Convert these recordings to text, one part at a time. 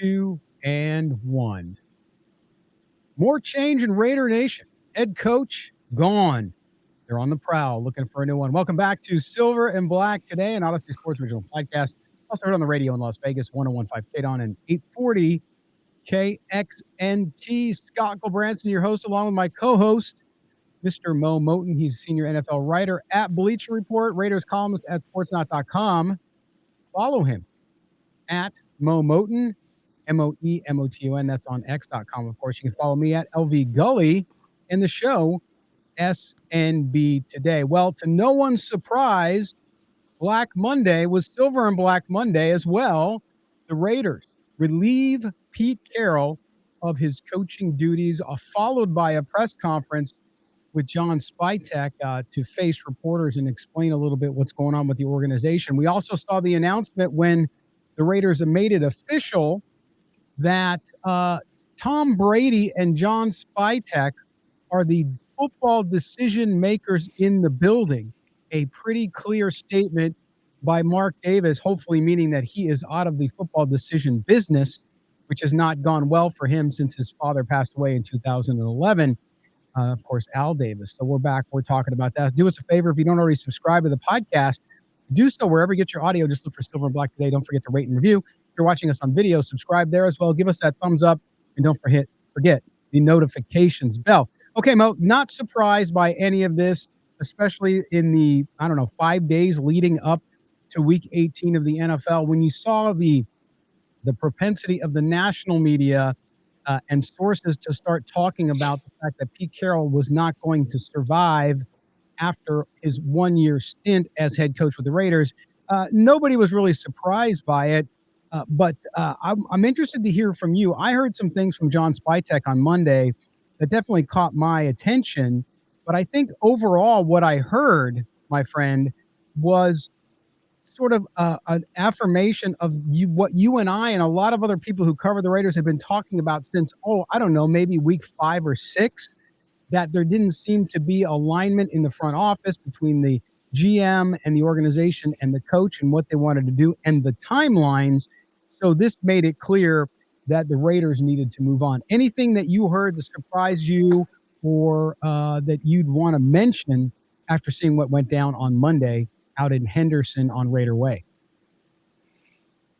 2-1. More change in Raider Nation. Head coach gone. They're on the prowl looking for a new one. Welcome back to Silver and Black today, an Odyssey Sports Original podcast. Also heard on the radio in Las Vegas, 101.5 KDON and 840 KXNT. Scott Gulbransen, your host, along with my co-host, Mr. Mo Moton. He's a senior NFL writer at Bleacher Report, Raiders columnist at sportsnot.com. Follow him at Mo Moton, MOEMOTON. That's on X.com. Of course, you can follow me at LV Gully and the show SNB Today. Well, to no one's surprise, Black Monday was Silver and Black Monday as well. The Raiders relieve Pete Carroll of his coaching duties, followed by a press conference with John Spytek to face reporters and explain a little bit what's going on with the organization. We also saw the announcement when the Raiders have made it official that Tom Brady and John Spytek are the football decision makers in the building. A pretty clear statement by Mark Davis, hopefully meaning that he is out of the football decision business, which has not gone well for him since his father passed away in 2011. Of course, Al Davis. So we're back. We're talking about that. Do us a favor. If you don't already subscribe to the podcast, do so wherever you get your audio. Just look for Silver and Black Today. Don't forget to rate and review. If you're watching us on video, subscribe there as well. Give us that thumbs up. And don't forget the notifications bell. Okay, Mo, not surprised by any of this, especially in the, 5 days leading up to week 18 of the NFL. When you saw the propensity of the national media and sources to start talking about the fact that Pete Carroll was not going to survive after his 1-year stint as head coach with the Raiders, nobody was really surprised by it. But I'm interested to hear from you. I heard some things from John Spytek on Monday that definitely caught my attention. But I think overall what I heard, my friend, was sort of an affirmation of what you and I and a lot of other people who cover the Raiders have been talking about since, maybe week 5 or 6, that there didn't seem to be alignment in the front office between the GM and the organization and the coach and what they wanted to do and the timelines. So this made it clear that the Raiders needed to move on. Anything that you heard that surprised you or that you'd want to mention after seeing what went down on Monday out in Henderson on Raider Way?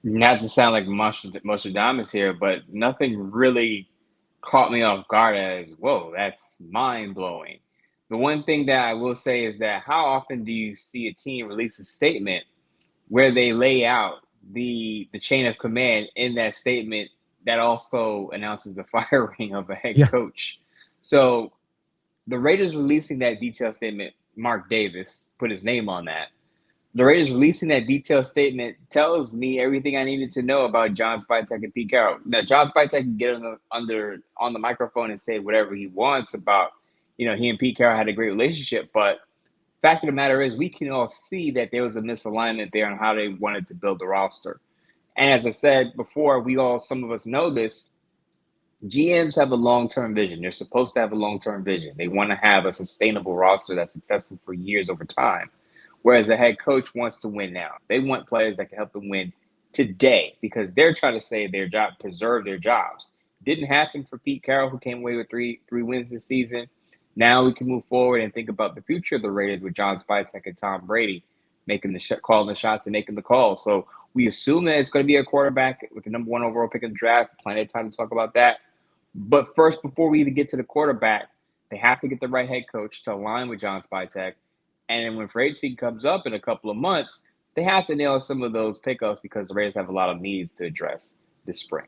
Not to sound like Nostradamus here, but nothing really caught me off guard as, whoa, that's mind-blowing. The one thing that I will say is that how often do you see a team release a statement where they lay out the chain of command in that statement that also announces the firing of a head coach? So the Raiders releasing that detailed statement, Mark Davis put his name on that. The Raiders releasing that detailed statement tells me everything I needed to know about John Spytek and Pete Carroll. Now, John Spytek can get on the microphone and say whatever he wants about, he and Pete Carroll had a great relationship. But fact of the matter is, we can all see that there was a misalignment there on how they wanted to build the roster. And as I said before, some of us know this. GMs have a long-term vision. They're supposed to have a long-term vision. They want to have a sustainable roster that's successful for years over time. Whereas the head coach wants to win now. They want players that can help them win today because they're trying to save their job, preserve their jobs. Didn't happen for Pete Carroll, who came away with three wins this season. Now we can move forward and think about the future of the Raiders with John Spytek and Tom Brady calling the shots and making the calls. So we assume that it's going to be a quarterback with the #1 overall pick in the draft. Plenty of time to talk about that. But first, before we even get to the quarterback, they have to get the right head coach to align with John Spytek. And then when free agency comes up in a couple of months, they have to nail some of those pickups because the Raiders have a lot of needs to address this spring.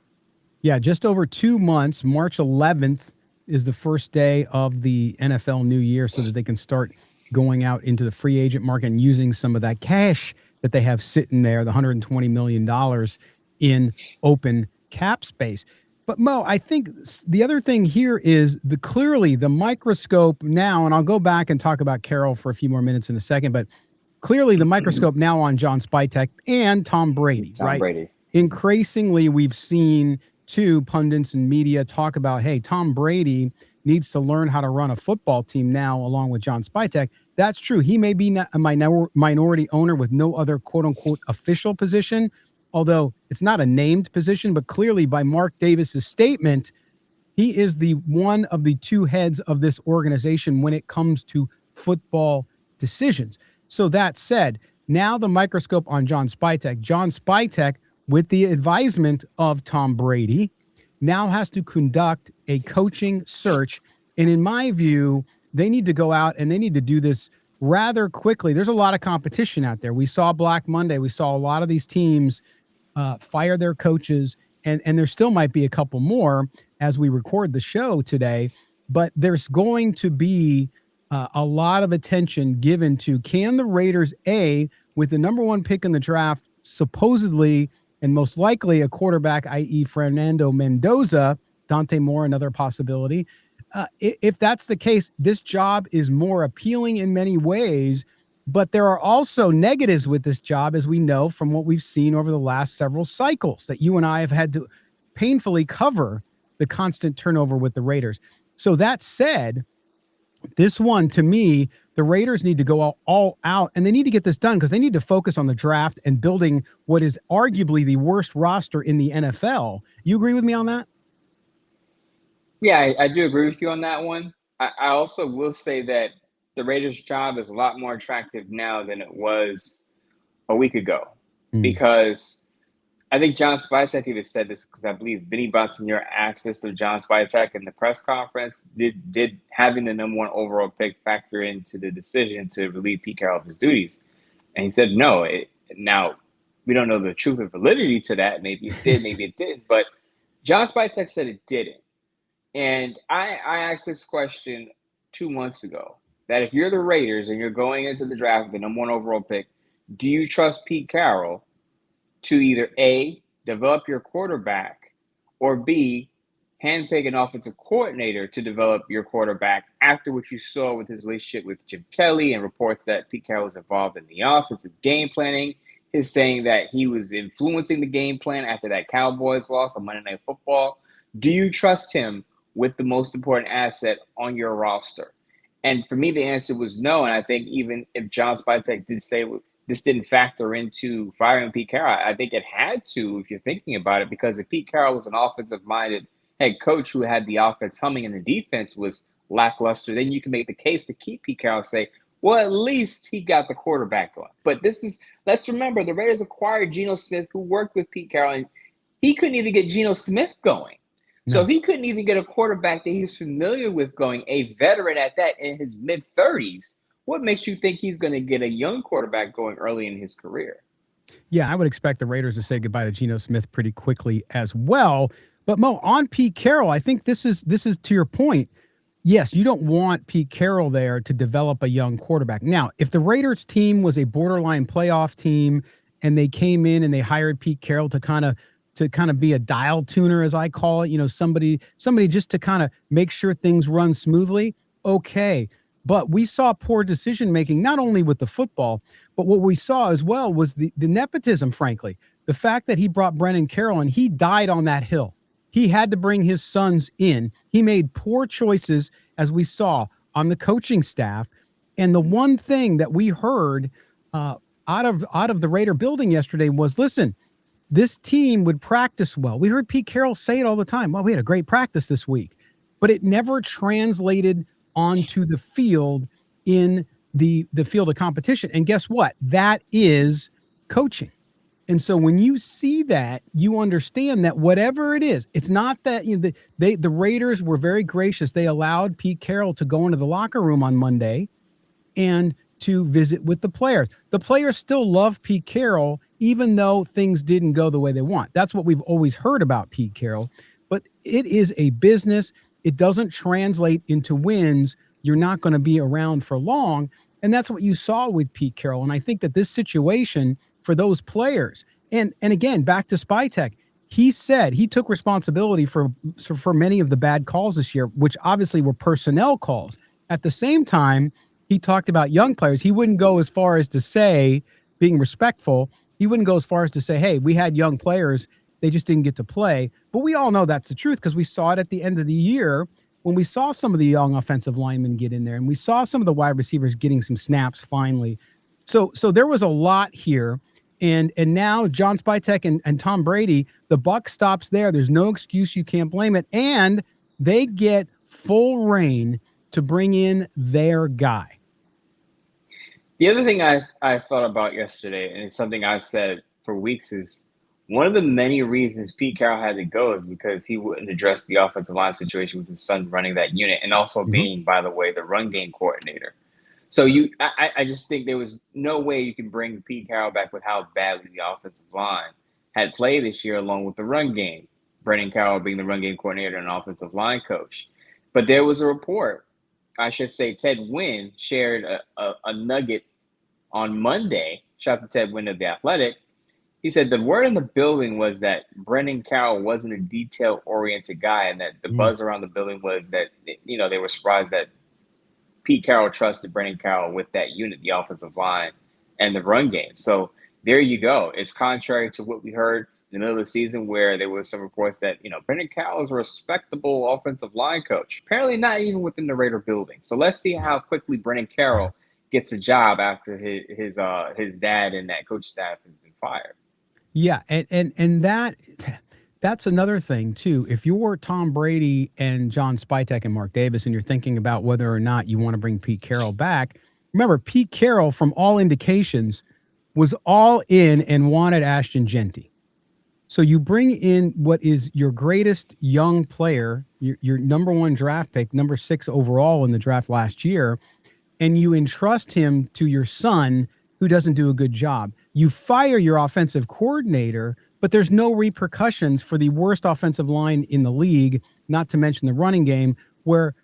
Yeah, just over 2 months. March 11th is the first day of the NFL new year so that they can start going out into the free agent market and using some of that cash that they have sitting there, the $120 million in open cap space. But Mo, I think the other thing here is clearly the microscope now, and I'll go back and talk about Carroll for a few more minutes in a second, but clearly the microscope now on John Spytek and Tom Brady, right? Brady. Increasingly, we've seen pundits and media talk about, hey, Tom Brady needs to learn how to run a football team now along with John Spytek. That's true. He may be a minority owner with no other quote unquote official position although it's not a named position, but clearly by Mark Davis's statement, he is the one of the two heads of this organization when it comes to football decisions. So that said, now the microscope on John Spytek. John Spytek, with the advisement of Tom Brady, now has to conduct a coaching search. And in my view, they need to go out and they need to do this rather quickly. There's a lot of competition out there. We saw Black Monday. We saw a lot of these teams fire their coaches, and there still might be a couple more as we record the show today. But there's going to be a lot of attention given to, can the Raiders, with the number 1 pick in the draft, supposedly and most likely a quarterback, i.e. Fernando Mendoza, Dante Moore, another possibility. If that's the case, this job is more appealing in many ways, but there are also negatives with this job, as we know from what we've seen over the last several cycles that you and I have had to painfully cover, the constant turnover with the Raiders. So that said, this one, to me, the Raiders need to go all out, and they need to get this done because they need to focus on the draft and building what is arguably the worst roster in the NFL. You agree with me on that? Yeah, I do agree with you on that one. I also will say that the Raiders' job is a lot more attractive now than it was a week ago, because I think John Spytek even said this, because I believe Vinny Bonsignore asked this of John Spytek in the press conference. Did having the number 1 overall pick factor into the decision to relieve Pete Carroll of his duties? And he said no. Now, we don't know the truth and validity to that. Maybe it did, maybe it didn't. But John Spytek said it didn't. And I asked this question 2 months ago, that if you're the Raiders and you're going into the draft with the number 1 overall pick, do you trust Pete Carroll to either A, develop your quarterback, or B, handpick an offensive coordinator to develop your quarterback, after what you saw with his relationship with Jim Kelly and reports that Pete Carroll was involved in the offensive game planning, his saying that he was influencing the game plan after that Cowboys loss on Monday Night Football? Do you trust him with the most important asset on your roster? And for me, the answer was no. And I think even if John Spytek did say this didn't factor into firing Pete Carroll, I think it had to, if you're thinking about it, because if Pete Carroll was an offensive-minded head coach who had the offense humming and the defense was lackluster, then you can make the case to keep Pete Carroll and say, well, at least he got the quarterback going. But let's remember, the Raiders acquired Geno Smith, who worked with Pete Carroll, and he couldn't even get Geno Smith going. So if he couldn't even get a quarterback that he's familiar with going, a veteran at that in his mid-30s, what makes you think he's going to get a young quarterback going early in his career? Yeah, I would expect the Raiders to say goodbye to Geno Smith pretty quickly as well. But Mo, on Pete Carroll, I think this is to your point. Yes, you don't want Pete Carroll there to develop a young quarterback. Now, if the Raiders team was a borderline playoff team and they came in and they hired Pete Carroll to kind of be a dial tuner, as I call it, somebody just to kind of make sure things run smoothly, okay. But we saw poor decision-making, not only with the football, but what we saw as well was the nepotism, frankly. The fact that he brought Brennan Carroll and he died on that hill. He had to bring his sons in. He made poor choices, as we saw, on the coaching staff. And the one thing that we heard out of the Raider building yesterday was, listen, this team would practice well. We heard Pete Carroll say it all the time. Well, we had a great practice this week. But it never translated onto the field in the field of competition. And guess what? That is coaching. And so when you see that, you understand that whatever it is, it's not that the Raiders were very gracious. They allowed Pete Carroll to go into the locker room on Monday and to visit with the players. The players still love Pete Carroll, even though things didn't go the way they want. That's what we've always heard about Pete Carroll. But it is a business. It doesn't translate into wins. You're not going to be around for long. And that's what you saw with Pete Carroll. And I think that this situation for those players, and again, back to Spytek, he said he took responsibility for many of the bad calls this year, which obviously were personnel calls. At the same time, he talked about young players. He wouldn't go as far as to say, being respectful, he wouldn't go as far as to say, hey, we had young players, they just didn't get to play. But we all know that's the truth because we saw it at the end of the year when we saw some of the young offensive linemen get in there and we saw some of the wide receivers getting some snaps finally. So there was a lot here. And now John Spytek and Tom Brady, the buck stops there. There's no excuse. You can't blame it. And they get full reign to bring in their guy. The other thing I thought about yesterday, and it's something I've said for weeks, is one of the many reasons Pete Carroll had to go is because he wouldn't address the offensive line situation with his son running that unit, and also being, by the way, the run game coordinator. So I just think there was no way you can bring Pete Carroll back with how badly the offensive line had played this year, along with the run game. Brendan Carroll being the run game coordinator and offensive line coach. But there was a report, I should say, Ted Wynn shared a nugget on Monday. Shout out to Ted Wynn of The Athletic. He said the word in the building was that Brendan Carroll wasn't a detail-oriented guy, and that the buzz around the building was that, they were surprised that Pete Carroll trusted Brendan Carroll with that unit, the offensive line, and the run game. So there you go. It's contrary to what we heard in the middle of the season, where there was some reports that, Brendan Carroll is a respectable offensive line coach. Apparently not even within the Raider building. So let's see how quickly Brendan Carroll gets a job after his dad and that coach staff has been fired. Yeah, and that's another thing too. If you're Tom Brady and John Spytek and Mark Davis, and you're thinking about whether or not you want to bring Pete Carroll back, remember Pete Carroll, from all indications, was all in and wanted Ashton Jeanty. So you bring in what is your greatest young player, your number 1 draft pick, number 6 overall in the draft last year, and you entrust him to your son who doesn't do a good job. You fire your offensive coordinator, but there's no repercussions for the worst offensive line in the league, not to mention the running game, where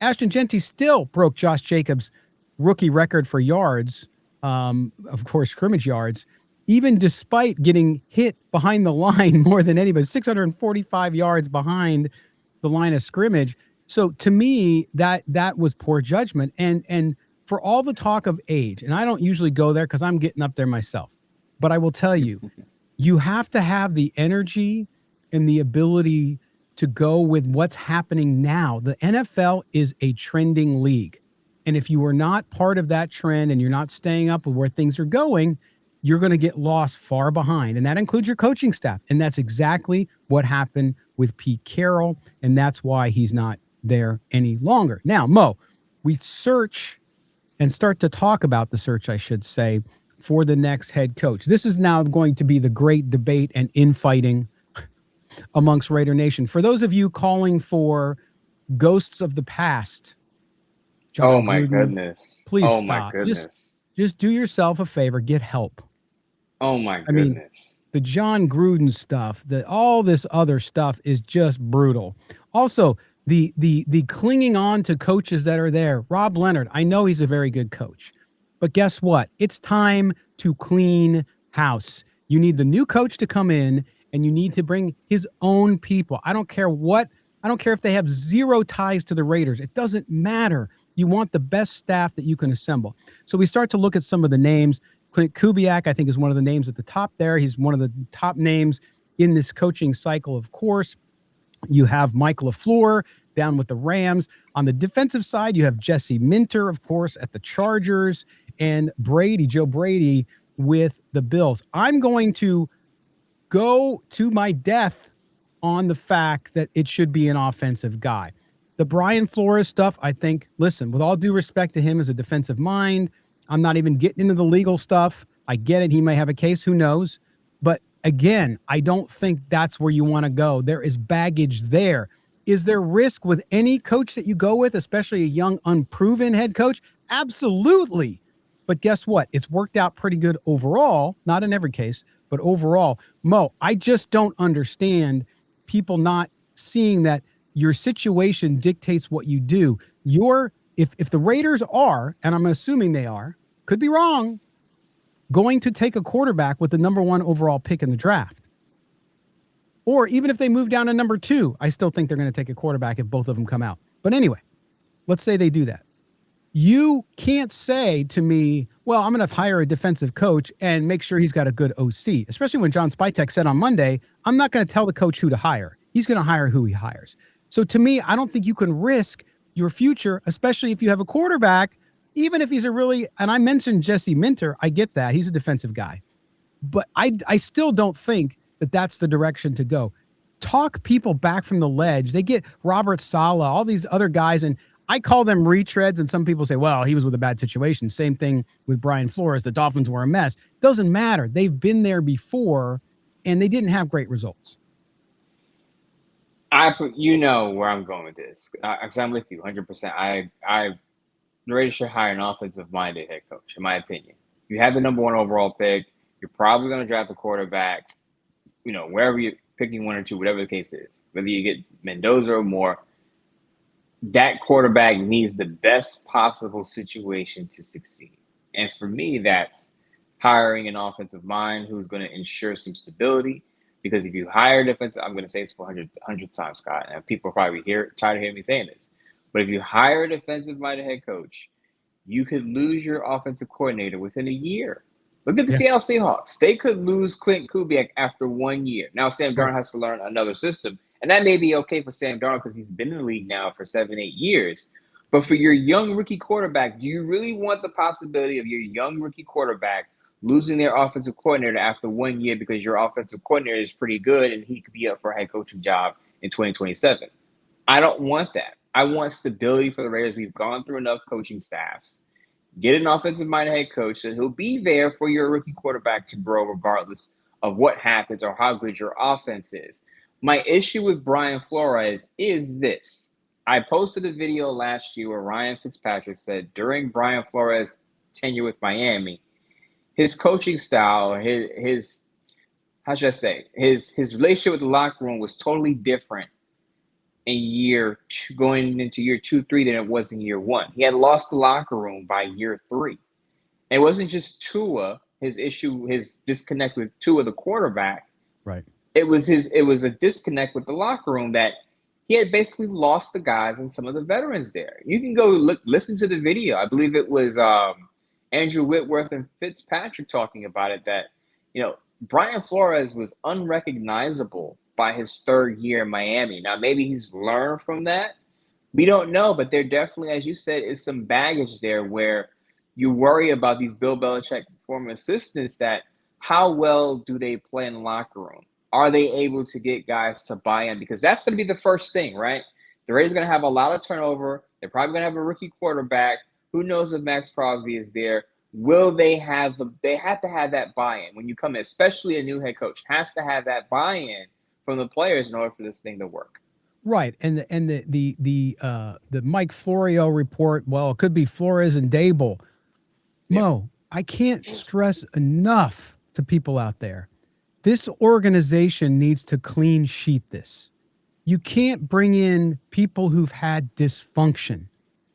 Ashton Jeanty still broke Josh Jacobs' rookie record for yards, of course, scrimmage yards, even despite getting hit behind the line more than anybody, 645 yards behind the line of scrimmage. So to me, that was poor judgment. And for all the talk of age, and I don't usually go there because I'm getting up there myself, but I will tell you, you have to have the energy and the ability to go with what's happening now. The NFL is a trending league. And if you are not part of that trend and you're not staying up with where things are going, you're going to get lost far behind. And that includes your coaching staff. And that's exactly what happened with Pete Carroll. And that's why he's not there any longer. Now, Mo, we search and start to talk about the search, I should say, for the next head coach. This is now going to be the great debate and infighting amongst Raider Nation. For those of you calling for ghosts of the past, John my Gruden, goodness. please Oh stop. my goodness. Just do yourself a favor, get help. Oh my goodness. I mean, the John Gruden stuff, all this other stuff is just brutal. Also, the clinging on to coaches that are there. Rob Leonard, I know he's a very good coach, but guess what? It's time to clean house. You need the new coach to come in, and you need to bring his own people. I don't care if they have zero ties to the Raiders. It doesn't matter. You want the best staff that you can assemble. So we start to look at some of the names. Clint Kubiak, I think, is one of the names at the top there. He's one of the top names in this coaching cycle, of course. You have Mike LaFleur down with the Rams. On the defensive side, you have Jesse Minter, of course, at the Chargers, and Joe Brady with the Bills. I'm going to go to my death on the fact that it should be an offensive guy. The Brian Flores stuff, I think, listen, with all due respect to him as a defensive mind, I'm not even getting into the legal stuff. I get it. He may have a case. Who knows? But again, I don't think that's where you want to go. There is baggage there. Is there risk with any coach that you go with, especially a young, unproven head coach? Absolutely. But guess what? It's worked out pretty good overall. Not in every case, but overall. Mo, I just don't understand people not seeing that your situation dictates what you do. If the Raiders are, and I'm assuming they are, could be wrong, going to take a quarterback with the number 1 overall pick in the draft, or even if they move down to number 2, I still think they're going to take a quarterback if both of them come out. But anyway, let's say they do that. You can't say to me, well, I'm going to hire a defensive coach and make sure he's got a good OC, especially when John Spytek said on Monday, I'm not going to tell the coach who to hire. He's going to hire who he hires. So to me, I don't think you can risk your future, especially if you have a quarterback even if he's a really, and I mentioned Jesse Minter, I get that. He's a defensive guy. But I still don't think that that's the direction to go. Talk people back from the ledge. They get Robert Saleh, all these other guys, and I call them retreads, and some people say, well, he was with a bad situation. Same thing with Brian Flores. The Dolphins were a mess. Doesn't matter. They've been there before, and they didn't have great results. You know where I'm going with this, because I'm with you 100%. The Raiders should hire an offensive-minded head coach, in my opinion. You have the number 1 overall pick. You're probably going to draft a quarterback, wherever you're picking 1 or 2, whatever the case is. Whether you get Mendoza or more, that quarterback needs the best possible situation to succeed. And for me, that's hiring an offensive mind who's going to ensure some stability. Because if you hire a defensive, I'm going to say this for 100 times, Scott, and people are probably tired of hearing me saying this. But if you hire a defensive-minded head coach, you could lose your offensive coordinator within a year. Look at the Seattle Seahawks. They could lose Clint Kubiak after 1 year. Now Sam Darnold has to learn another system. And that may be okay for Sam Darnold because he's been in the league now for 7, 8 years. But for your young rookie quarterback, do you really want the possibility of your young rookie quarterback losing their offensive coordinator after 1 year because your offensive coordinator is pretty good and he could be up for a head coaching job in 2027? I don't want that. I want stability for the Raiders. We've gone through enough coaching staffs. Get an offensive-minded head coach so he'll be there for your rookie quarterback to grow regardless of what happens or how good your offense is. My issue with Brian Flores is this. I posted a video last year where Ryan Fitzpatrick said during Brian Flores' tenure with Miami, his coaching style, his how should I say, his relationship with the locker room was totally different in year 2, going into year 2, 3 than it was in year 1. He had lost the locker room by year 3. And it wasn't just Tua, his disconnect with Tua, the quarterback. Right. It was a disconnect with the locker room that he had basically lost the guys and some of the veterans there. You can go listen to the video. I believe it was Andrew Whitworth and Fitzpatrick talking about it, that, Brian Flores was unrecognizable by his 3rd year in Miami. Now, maybe he's learned from that. We don't know, but there definitely, as you said, is some baggage there where you worry about these Bill Belichick former assistants, that how well do they play in the locker room? Are they able to get guys to buy in? Because that's going to be the first thing, right? The Raiders are going to have a lot of turnover. They're probably going to have a rookie quarterback. Who knows if Maxx Crosby is there? Will they have they have to have that buy-in when you come in, especially a new head coach has to have that buy-in from the players in order for this thing to work. Right. And the Mike Florio report, well, it could be Flores and Dable. Yep. Mo, I can't stress enough to people out there. This organization needs to clean sheet this. You can't bring in people who've had dysfunction.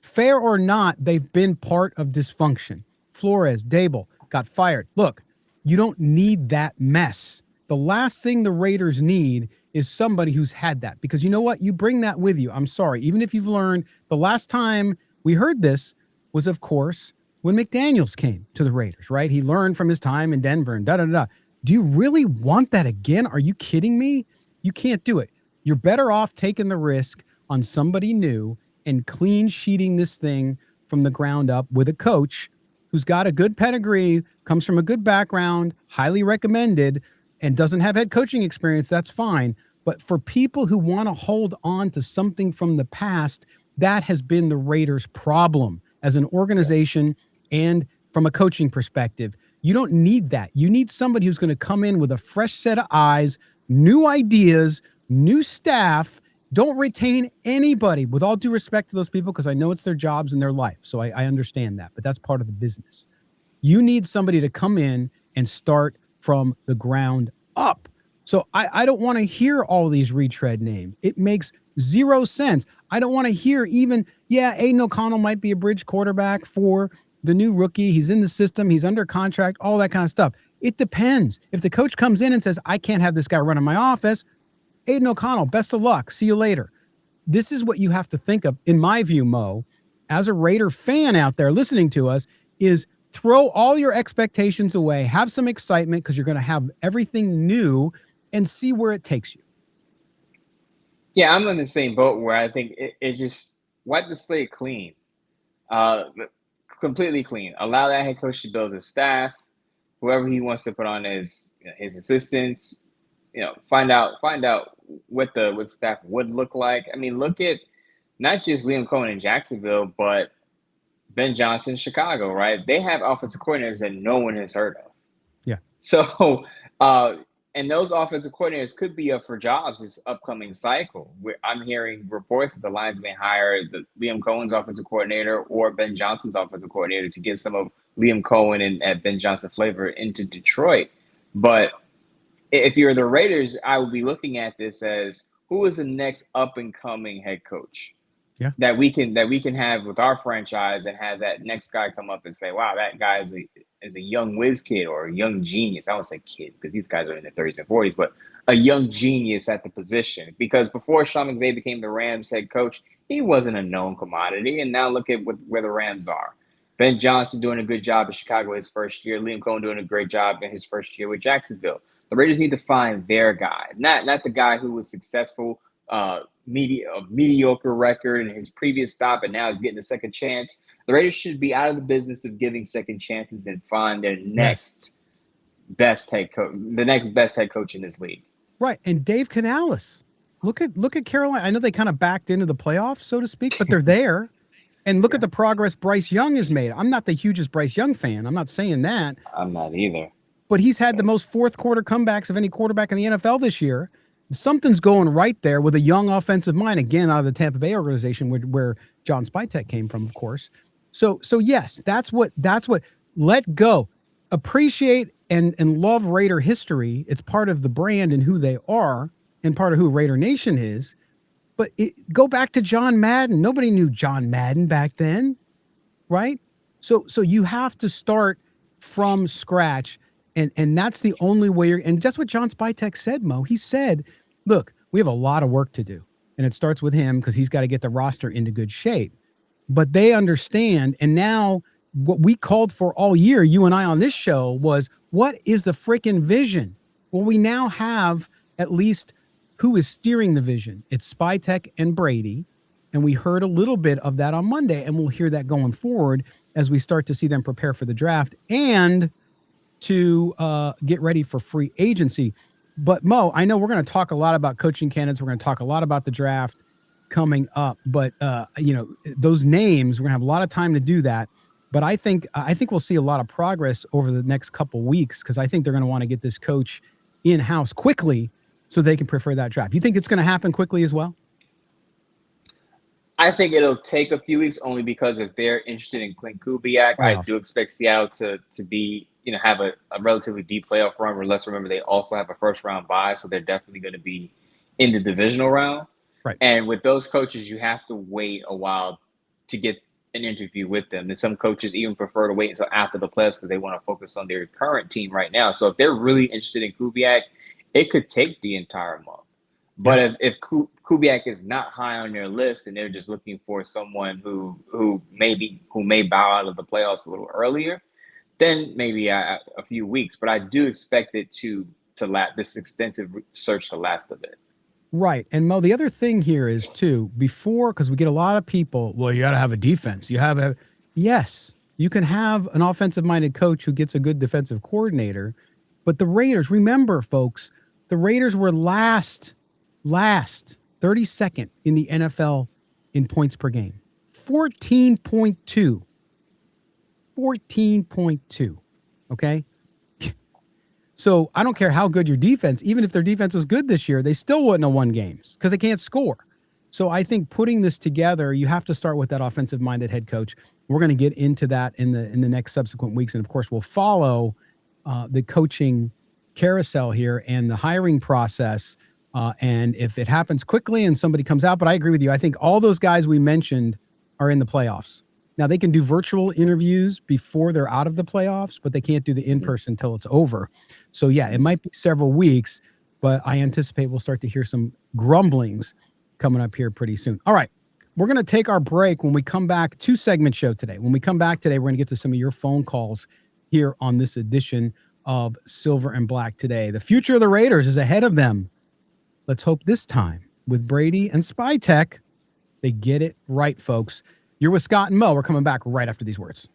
Fair or not, they've been part of dysfunction. Flores, Dable got fired. Look, you don't need that mess. The last thing the Raiders need is somebody who's had that, because you know what? You bring that with you. I'm sorry. Even if you've learned, the last time we heard this was, of course, when McDaniels came to the Raiders, right? He learned from his time in Denver and da-da-da. Do you really want that again? Are you kidding me? You can't do it. You're better off taking the risk on somebody new and clean sheeting this thing from the ground up with a coach who's got a good pedigree, comes from a good background, highly recommended, and doesn't have head coaching experience. That's fine. But for people who want to hold on to something from the past, that has been the Raiders' problem as an organization and from a coaching perspective. You don't need that. You need somebody who's going to come in with a fresh set of eyes, new ideas, new staff. Don't retain anybody, with all due respect to those people, because I know it's their jobs and their life. So I understand that, but that's part of the business. You need somebody to come in and start from the ground up. So I don't want to hear all these retread names. It makes zero sense. I don't want to hear even, Aiden O'Connell might be a bridge quarterback for the new rookie. He's in the system. He's under contract, all that kind of stuff. It depends. If the coach comes in and says, I can't have this guy running my office, Aiden O'Connell, best of luck. See you later. This is what you have to think of, in my view, Mo, as a Raider fan out there listening to us, is throw all your expectations away, have some excitement because you're going to have everything new, and see where it takes you. Yeah, I'm in the same boat where I think it just wipe the slate clean. completely clean. Allow that head coach to build his staff, whoever he wants to put on as his assistants. Find out what staff would look like. I mean, look at not just Liam Cohen in Jacksonville, but Ben Johnson, Chicago, right? They have offensive coordinators that no one has heard of. Yeah. So, uh, and those offensive coordinators could be up for jobs this upcoming cycle. I'm hearing reports that the Lions may hire the Liam Cohen's offensive coordinator or Ben Johnson's offensive coordinator to get some of Liam Cohen and Ben Johnson flavor into Detroit. But if you're the Raiders, I would be looking at this as who is the next up and coming head coach that we can have with our franchise and have that next guy come up and say, wow, that guy is a young whiz kid or a young genius. I don't say kid because these guys are in their 30s and 40s, but a young genius at the position. Because before Sean McVay became the Rams head coach, he wasn't a known commodity. And now look at where the Rams are. Ben Johnson doing a good job in Chicago his first year. Liam Cohen doing a great job in his first year with Jacksonville. The Raiders need to find their guy, not the guy who was successful, mediocre record in his previous stop, and now is getting a second chance. The Raiders should be out of the business of giving second chances and find their next best head coach, the next best head coach in this league. Right, and Dave Canales. Look at Carolina. I know they kind of backed into the playoffs, so to speak, but they're there. And look at the progress Bryce Young has made. I'm not the hugest Bryce Young fan. I'm not saying that. I'm not either. But he's had the most fourth quarter comebacks of any quarterback in the NFL this year. Something's going right there with a young offensive mind, again, out of the Tampa Bay organization where John Spytek came from, of course. So yes, that's what let go. Appreciate and love Raider history. It's part of the brand and who they are and part of who Raider Nation is. But go back to John Madden. Nobody knew John Madden back then, right? So you have to start from scratch, and that's the only way. And just what John Spytek said, Mo. He said, "Look, we have a lot of work to do, and it starts with him because he's got to get the roster into good shape." But they understand, and now what we called for all year, you and I on this show, was what is the freaking vision? Well, we now have at least who is steering the vision. It's Spytek and Brady. And we heard a little bit of that on Monday, and we'll hear that going forward as we start to see them prepare for the draft and to get ready for free agency. But Mo, I know we're going to talk a lot about coaching candidates. We're going to talk a lot about the draft coming up. But those names, we're going to have a lot of time to do that. But I think we'll see a lot of progress over the next couple weeks because I think they're going to want to get this coach in-house quickly so they can prefer that draft. You think it's going to happen quickly as well? I think it'll take a few weeks only because if they're interested in Clint Kubiak, I do expect Seattle to be, have a relatively deep playoff run. Or let's remember they also have a first round bye, so they're definitely going to be in the divisional round. Right. And with those coaches, you have to wait a while to get an interview with them. And some coaches even prefer to wait until after the playoffs because they want to focus on their current team right now. So if they're really interested in Kubiak, it could take the entire month. But if Kubiak is not high on their list and they're just looking for someone who may bow out of the playoffs a little earlier, then maybe a few weeks. But I do expect it to last, this extensive search to last a bit. Right. And Mo, the other thing here is too, because we get a lot of people, well, you got to have a defense. Yes, you can have an offensive minded coach who gets a good defensive coordinator. But the Raiders, remember, folks, the Raiders were last 32nd in the NFL in points per game. 14.2. 14.2. Okay? So I don't care how good your defense, even if their defense was good this year, they still wouldn't have won games because they can't score. So I think putting this together, you have to start with that offensive-minded head coach. We're going to get into that in the next subsequent weeks. And, of course, we'll follow the coaching carousel here and the hiring process. And if it happens quickly and somebody comes out, but I agree with you. I think all those guys we mentioned are in the playoffs. Now, they can do virtual interviews before they're out of the playoffs, but they can't do the in-person until it's over. So, yeah, it might be several weeks, but I anticipate we'll start to hear some grumblings coming up here pretty soon. All right, we're going to take our break. When we come back, 2-segment show today. When we come back today, we're going to get to some of your phone calls here on this edition of Silver and Black Today. The future of the Raiders is ahead of them. Let's hope this time with Brady and Spytek, they get it right, folks. You're with Scott and Mo. We're coming back right after these words.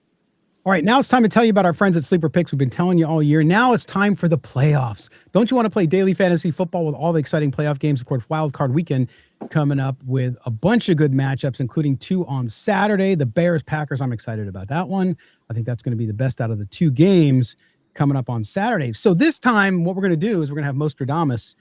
All right, now it's time to tell you about our friends at Sleeper Picks. We've been telling you all year. Now it's time for the playoffs. Don't you want to play daily fantasy football with all the exciting playoff games? Of course, Wild Card Weekend coming up with a bunch of good matchups, including 2 on Saturday. The Bears-Packers, I'm excited about that one. I think that's going to be the best out of the 2 games coming up on Saturday. So this time, what we're going to do is we're going to have Mostradamus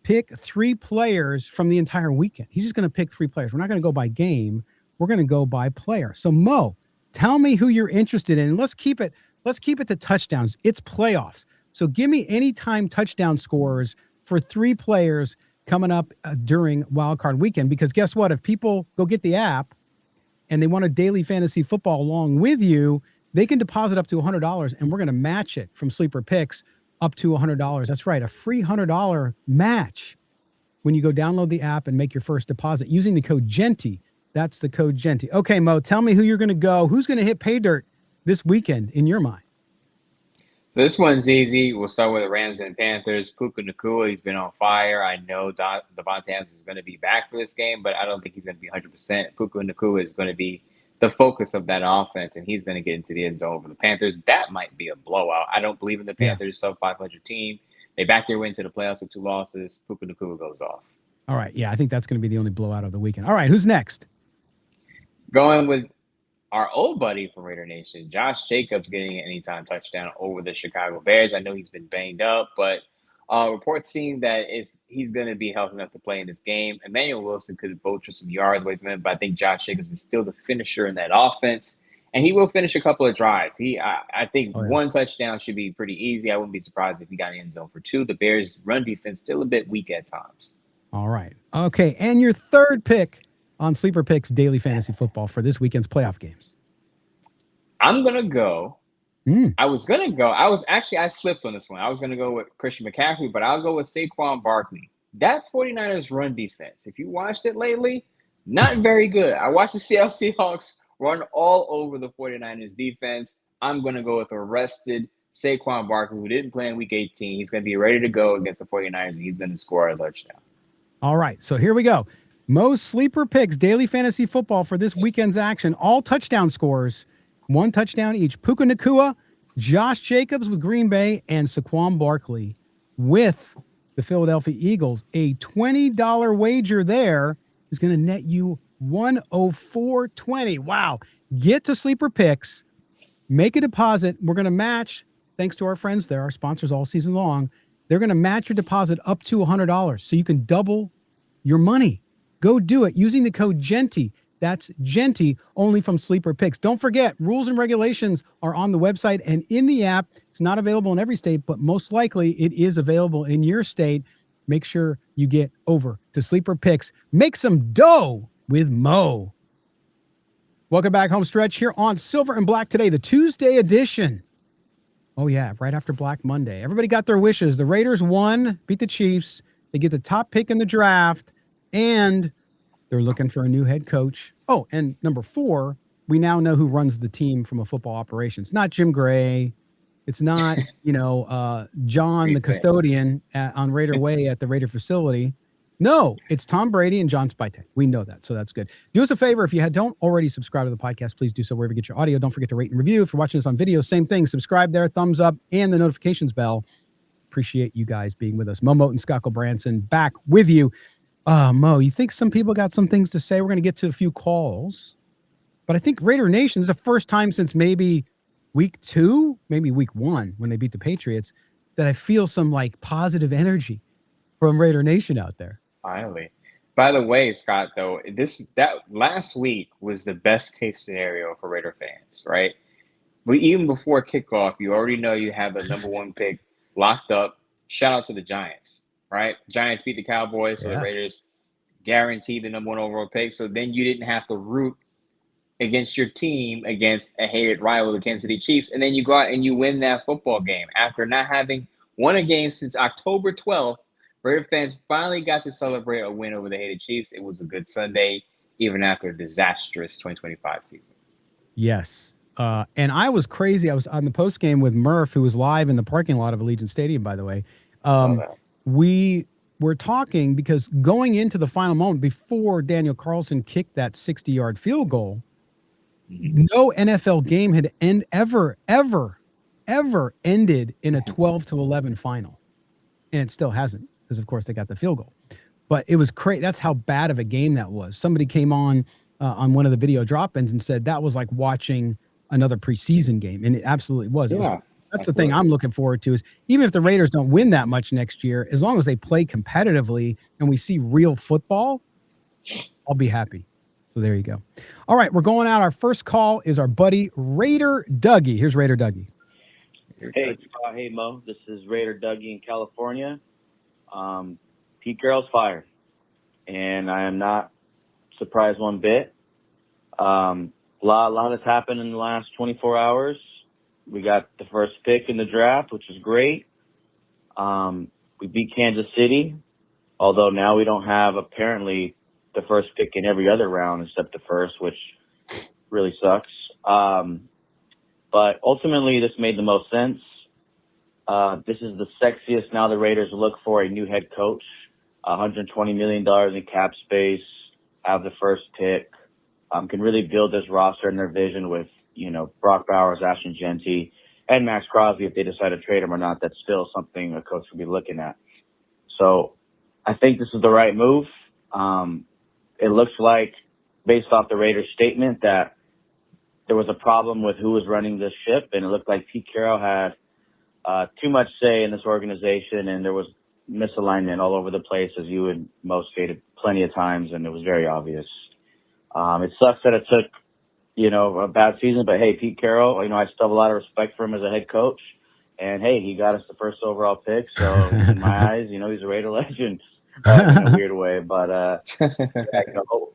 pick 3 players from the entire weekend. He's just going to pick 3 players. We're not going to go by game. We're going to go by player. So Mo, tell me who you're interested in. Let's keep it to touchdowns. It's playoffs. So give me anytime touchdown scores for 3 players coming up during Wild Card Weekend. Because guess what? If people go get the app and they want a daily fantasy football along with you, they can deposit up to $100, and we're going to match it from Sleeper Picks up to $100. That's right, a free $100 match when you go download the app and make your first deposit using the code GENTY. That's the code GENTY. Okay, Mo, tell me who you're going to go. Who's going to hit pay dirt this weekend in your mind? So this one's easy. We'll start with the Rams and Panthers. Puka Nacua, he's been on fire. I know Devontae Adams is going to be back for this game, but I don't think he's going to be 100%. Puka Nacua is going to be the focus of that offense, and he's going to get into the end zone for the Panthers. That might be a blowout. I don't believe in the Panthers sub-500 team. They back their way into the playoffs with 2 losses. Puka Nacua goes off. All right, yeah, I think that's going to be the only blowout of the weekend. All right, who's next? Going with our old buddy from Raider Nation, Josh Jacobs, getting an anytime touchdown over the Chicago Bears. I know he's been banged up, but reports seem that he's going to be healthy enough to play in this game. Emmanuel Wilson could vulture some yards away from him, but I think Josh Jacobs is still the finisher in that offense, and he will finish a couple of drives. I think 1 touchdown should be pretty easy. I wouldn't be surprised if he got in the end zone for 2. The Bears' run defense still a bit weak at times. All right. Okay, and your third pick on Sleeper Picks Daily Fantasy Football for this weekend's playoff games. I'm going to go. I flipped on this one. I was going to go with Christian McCaffrey, but I'll go with Saquon Barkley. That 49ers run defense, if you watched it lately, not very good. I watched the Seattle Seahawks run all over the 49ers defense. I'm going to go with a rested Saquon Barkley, who didn't play in Week 18. He's going to be ready to go against the 49ers, and he's going to score a touchdown. All right, so here we go. Mo's Sleeper Picks Daily Fantasy Football for this weekend's action. All touchdown scores, 1 touchdown each. Puka Nacua, Josh Jacobs with Green Bay, and Saquon Barkley with the Philadelphia Eagles. A $20 wager there is going to net you $104.20. Wow. Get to Sleeper Picks, make a deposit. We're going to match, thanks to our friends there, our sponsors all season long. They're going to match your deposit up to $100 so you can double your money. Go do it using the code GENTY. That's GENTY, only from Sleeper Picks. Don't forget, rules and regulations are on the website and in the app. It's not available in every state, but most likely it is available in your state. Make sure you get over to Sleeper Picks. Make some dough with Mo. Welcome back, home stretch here on Silver and Black today, the Tuesday edition. Oh, yeah, right after Black Monday. Everybody got their wishes. The Raiders won, beat the Chiefs. They get the top pick in the draft, and they're looking for a new head coach. Oh, and number 4, we now know who runs the team from a football operation. It's not Jim Gray. It's not, John, the custodian on Raider Way at the Raider facility. No, it's Tom Brady and John Spytek. We know that, so that's good. Do us a favor. If you don't already subscribe to the podcast, please do so wherever you get your audio. Don't forget to rate and review. If you're watching this on video, same thing. Subscribe there, thumbs up, and the notifications bell. Appreciate you guys being with us. Mo Moton, Scott Gulbransen, back with you. Mo, you think some people got some things to say? We're going to get to a few calls. But I think Raider Nation is the first time since maybe week 2, maybe week 1, when they beat the Patriots, that I feel some positive energy from Raider Nation out there. Finally. By the way, Scott, though, that last week was the best case scenario for Raider fans, right? But even before kickoff, you already know you have the number 1 pick locked up. Shout out to the Giants, right? Giants beat the Cowboys, so the Raiders guaranteed the number 1 overall pick. So then you didn't have to root against your team against a hated rival, the Kansas City Chiefs, and then you go out and you win that football game after not having won a game since October 12th. Raider fans finally got to celebrate a win over the hated Chiefs. It was a good Sunday, even after a disastrous 2025 season. Yes. And I was crazy. I was on the post game with Murph, who was live in the parking lot of Allegiant Stadium, by the way. We were talking because going into the final moment before Daniel Carlson kicked that 60-yard field goal, No NFL game had ever ended in a 12-11 final, and it still hasn't because, of course, they got the field goal. But it was crazy. That's how bad of a game that was. Somebody came on one of the video drop-ins and said that was like watching another preseason game, and it absolutely was. It was. That's the thing I'm looking forward to is even if the Raiders don't win that much next year, as long as they play competitively and we see real football, I'll be happy. So there you go. All right, we're going out. Our first call is our buddy Raider Dougie. Here's Raider Dougie. Hey, Mo. This is Raider Dougie in California. Pete Carroll's fired, and I am not surprised one bit. A lot has happened in the last 24 hours. We got the first pick in the draft, which is great. We beat Kansas City, although now we don't have apparently the first pick in every other round except the first, which really sucks. But ultimately, this made the most sense. This is the sexiest now the Raiders look for a new head coach. $120 million in cap space, have the first pick, can really build this roster and their vision with, Brock Bowers, Ashton Genty, and Maxx Crosby. If they decide to trade him or not, that's still something a coach will be looking at. So I think this is the right move. It looks like, based off the Raiders' statement, that there was a problem with who was running this ship, and it looked like Pete Carroll had too much say in this organization, and there was misalignment all over the place, as you and Mo stated plenty of times, and it was very obvious. It sucks that it took, a bad season, but hey, Pete Carroll, I still have a lot of respect for him as a head coach, and hey, he got us the first overall pick, so in my eyes, he's a Raider legend in a weird way, but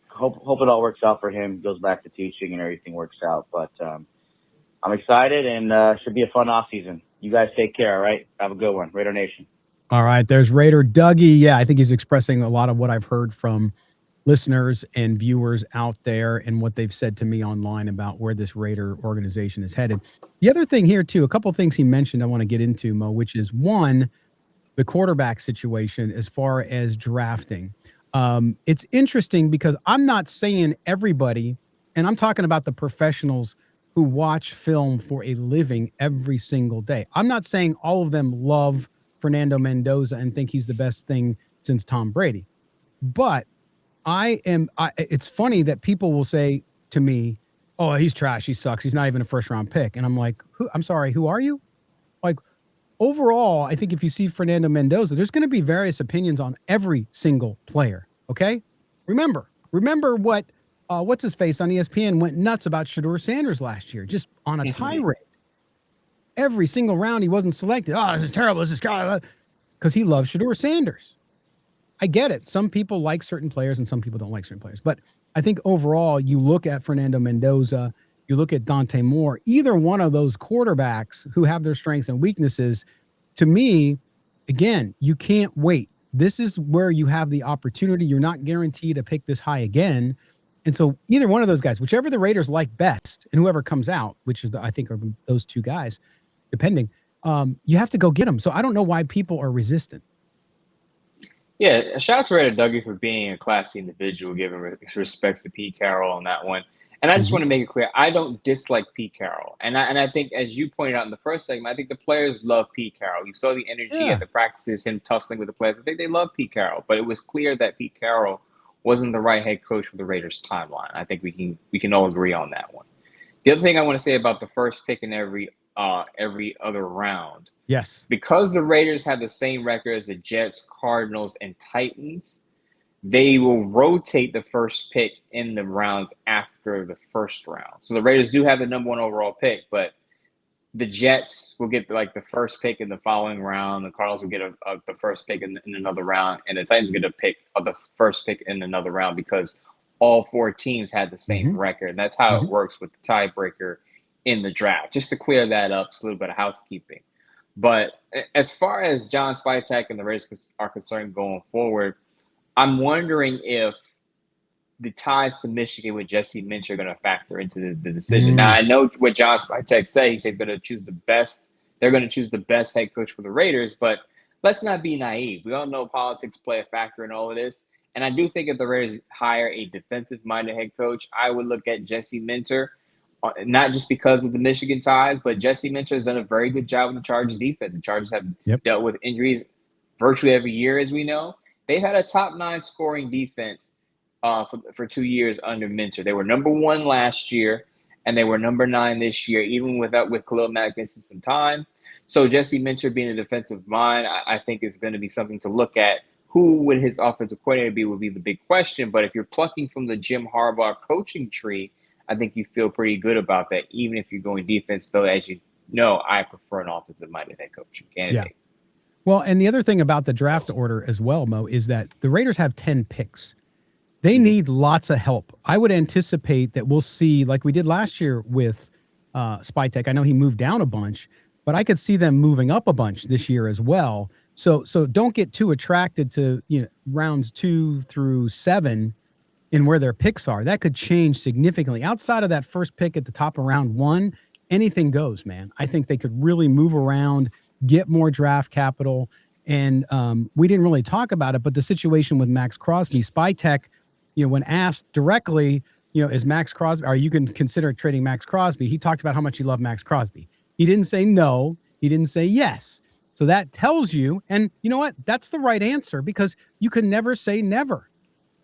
hope it all works out for him, goes back to teaching and everything works out, but I'm excited, and should be a fun offseason. You guys take care, all right? Have a good one. Raider Nation. All right, there's Raider Dougie. Yeah, I think he's expressing a lot of what I've heard from listeners and viewers out there and what they've said to me online about where this Raider organization is headed. The other thing here, too, a couple of things he mentioned I want to get into, Mo, which is one, the quarterback situation as far as drafting. It's interesting because I'm not saying everybody, and I'm talking about the professionals who watch film for a living every single day. I'm not saying all of them love Fernando Mendoza and think he's the best thing since Tom Brady. But it's funny that people will say to me, oh, he's trash. He sucks. He's not even a first round pick. And I'm like, I'm sorry, who are you? Like, overall, I think if you see Fernando Mendoza, there's going to be various opinions on every single player. Okay. Remember what's his face on ESPN went nuts about Shedeur Sanders last year, just on a tirade. Every single round he wasn't selected. Oh, this is terrible. This is guy, because he loves Shedeur Sanders. I get it. Some people like certain players and some people don't like certain players. But I think overall, you look at Fernando Mendoza, you look at Dante Moore, either one of those quarterbacks who have their strengths and weaknesses, to me, again, you can't wait. This is where you have the opportunity. You're not guaranteed to pick this high again. And so either one of those guys, whichever the Raiders like best and whoever comes out, which is I think are those two guys, depending, you have to go get them. So I don't know why people are resistant. Yeah, shout out to Raider Dougie for being a classy individual, giving respects to Pete Carroll on that one. And I just want to make it clear, I don't dislike Pete Carroll. And I think, as you pointed out in the first segment, I think the players love Pete Carroll. You saw the energy at the practices, him tussling with the players. I think they love Pete Carroll. But it was clear that Pete Carroll wasn't the right head coach for the Raiders' timeline. I think we can all agree on that one. The other thing I want to say about the first pick in every other round. Yes. Because the Raiders have the same record as the Jets, Cardinals, and Titans, they will rotate the first pick in the rounds after the first round. So the Raiders do have the #1 overall pick, but the Jets will get the first pick in the following round. The Cardinals will get the first pick in another round, and the Titans will get the first pick in another round because all four teams had the same record. And that's how it works with the tiebreaker in the draft. Just to clear that up, it's a little bit of housekeeping. But as far as John Spytek and the Raiders are concerned going forward, I'm wondering if the ties to Michigan with Jesse Minter are going to factor into the decision. Now, I know what John Spytek said. He says he's going to choose the best. They're going to choose the best head coach for the Raiders, but let's not be naive. We all know politics play a factor in all of this. And I do think if the Raiders hire a defensive-minded head coach, I would look at Jesse Minter. not just because of the Michigan ties, but Jesse Minter has done a very good job with the Chargers defense. The Chargers have dealt with injuries virtually every year, as we know. They've had a top 9 scoring defense for 2 years under Minter. They were number 1 last year, and they were number 9 this year, even with Khalil Mack missing some time. So Jesse Minter being a defensive mind, I think is going to be something to look at. Who would his offensive coordinator be would be the big question. But if you're plucking from the Jim Harbaugh coaching tree, I think you feel pretty good about that, even if you're going defense, though, as you know, I prefer an offensive-minded head coaching candidate. Yeah. Well, and the other thing about the draft order as well, Mo, is that the Raiders have 10 picks. They need lots of help. I would anticipate that we'll see, like we did last year with Spytek. I know he moved down a bunch, but I could see them moving up a bunch this year as well. So don't get too attracted to rounds 2 through 7 in where their picks are. That could change significantly. Outside of that first pick at the top of round 1, anything goes, man. I think they could really move around, get more draft capital. And we didn't really talk about it, but the situation with Maxx Crosby, Spytek, when asked directly, is Maxx Crosby, are you going to consider trading Maxx Crosby? He talked about how much he loved Maxx Crosby. He didn't say no. He didn't say yes. So that tells you, and you know what? That's the right answer, because you can never say never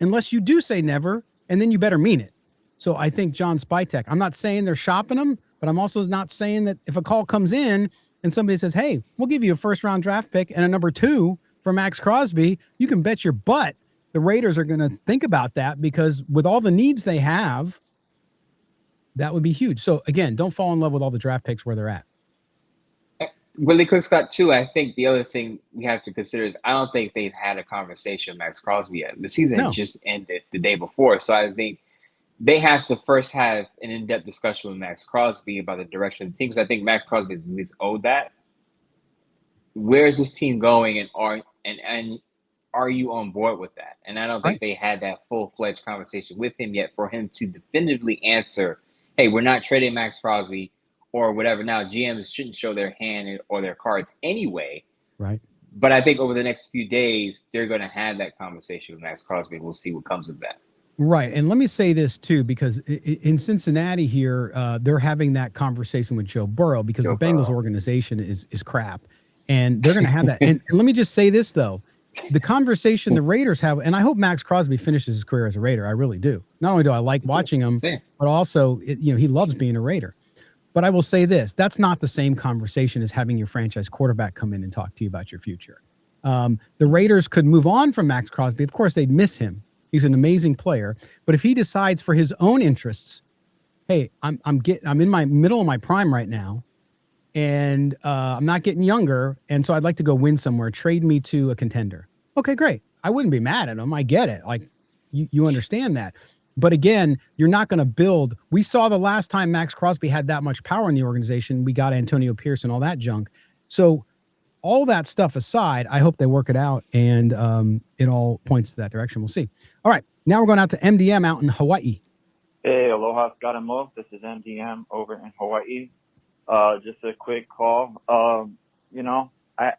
unless you do say never, and then you better mean it. So I think John Spytek, I'm not saying they're shopping him, but I'm also not saying that if a call comes in and somebody says, hey, we'll give you a first-round draft pick and a number 2 for Maxx Crosby, you can bet your butt the Raiders are going to think about that, because with all the needs they have, that would be huge. So, again, don't fall in love with all the draft picks where they're at. Really quick, Scott, too, I think the other thing we have to consider is I don't think they've had a conversation with Maxx Crosby yet. The season just ended the day before, so I think they have to first have an in-depth discussion with Maxx Crosby about the direction of the team, because I think Maxx Crosby is at least owed that. Where is this team going, and are you on board with that? And I don't think they had that full-fledged conversation with him yet for him to definitively answer, hey, we're not trading Maxx Crosby or whatever. Now, GMs shouldn't show their hand or their cards anyway. Right. But I think over the next few days, they're going to have that conversation with Maxx Crosby, and we'll see what comes of that. Right. And let me say this, too, because in Cincinnati here, they're having that conversation with Joe Burrow, because the Bengals organization is crap. And they're going to have that. And let me just say this, though. The conversation the Raiders have, and I hope Maxx Crosby finishes his career as a Raider. I really do. Not only do I like watching him, but also, he loves being a Raider. But I will say this, that's not the same conversation as having your franchise quarterback come in and talk to you about your future. The Raiders could move on from Maxx Crosby. Of course, they'd miss him. He's an amazing player. But if he decides for his own interests, hey, I'm in my middle of my prime right now, and I'm not getting younger, and so I'd like to go win somewhere. Trade me to a contender. Okay, great. I wouldn't be mad at him. I get it. Like, you understand that. But again, you're not going to build. We saw the last time Maxx Crosby had that much power in the organization, we got Antonio Pierce and all that junk. So all that stuff aside, I hope they work it out, and it all points to that direction. We'll see. All right, now we're going out to MDM out in Hawaii. Hey, aloha, Scott and Mo. This is MDM over in Hawaii. Just a quick call. I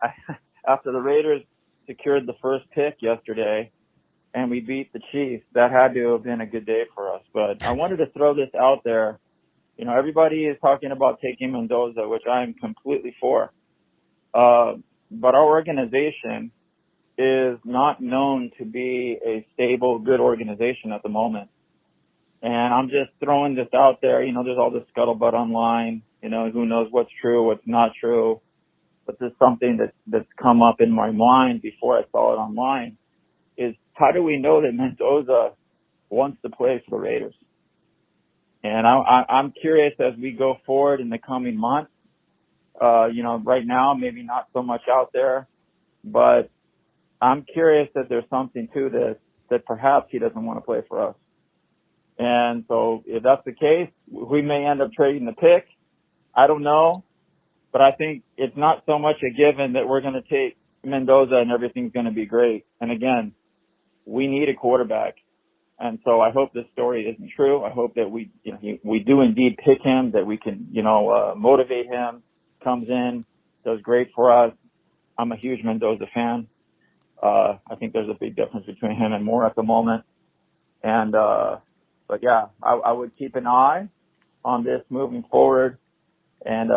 after the Raiders secured the first pick yesterday and we beat the Chiefs, that had to have been a good day for us. But I wanted to throw this out there. Everybody is talking about taking Mendoza, which I'm completely for. But our organization is not known to be a stable, good organization at the moment. And I'm just throwing this out there. There's all this scuttlebutt online. Who knows what's true, what's not true. But this is something that's come up in my mind before I saw it online, is how do we know that Mendoza wants to play for the Raiders? And I'm curious as we go forward in the coming months. Right now, maybe not so much out there, but I'm curious that there's something to this, that perhaps he doesn't want to play for us. And so if that's the case, we may end up trading the pick. I don't know, but I think it's not so much a given that we're going to take Mendoza and everything's going to be great. And again, we need a quarterback. And so I hope this story isn't true. I hope that we do indeed pick him, that we can, motivate him, comes in, does great for us. I'm a huge Mendoza fan. I think there's a big difference between him and Moore at the moment. And, but yeah, I would keep an eye on this moving forward. And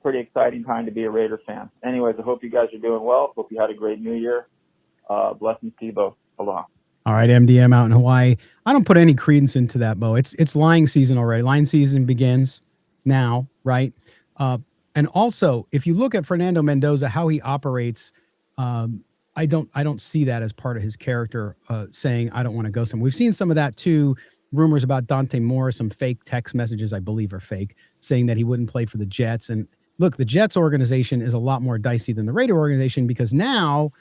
pretty exciting time to be a Raider fan. Anyways, I hope you guys are doing well. Hope you had a great New Year. Blessings to you both. Aloha. All right, MDM out in Hawaii. I don't put any credence into that, Mo. It's lying season already. Lying season begins now, right? And also, if you look at Fernando Mendoza, how he operates, I don't see that as part of his character, saying I don't want to go somewhere. We've seen some of that too. Rumors about Dante Moore, some fake text messages, I believe are fake, saying that he wouldn't play for the Jets. And look, the Jets organization is a lot more dicey than the Raider organization, because now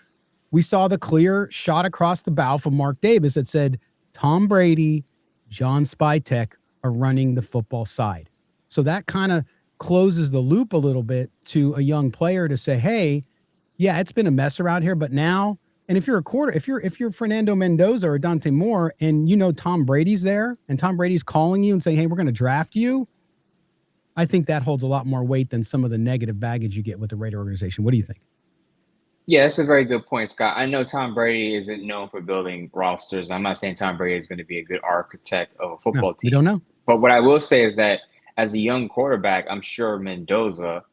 we saw the clear shot across the bow from Mark Davis that said Tom Brady, John Spytek are running the football side. So that kind of closes the loop a little bit to a young player to say, hey, yeah, it's been a mess around here, but now, and if you're if you're Fernando Mendoza or Dante Moore, and you know Tom Brady's there and Tom Brady's calling you and saying, hey, we're going to draft you, I think that holds a lot more weight than some of the negative baggage you get with the Raider organization. What do you think? Yeah, that's a very good point, Scott. I know Tom Brady isn't known for building rosters. I'm not saying Tom Brady is going to be a good architect of a football team. We don't know. But what I will say is that as a young quarterback, I'm sure Mendoza,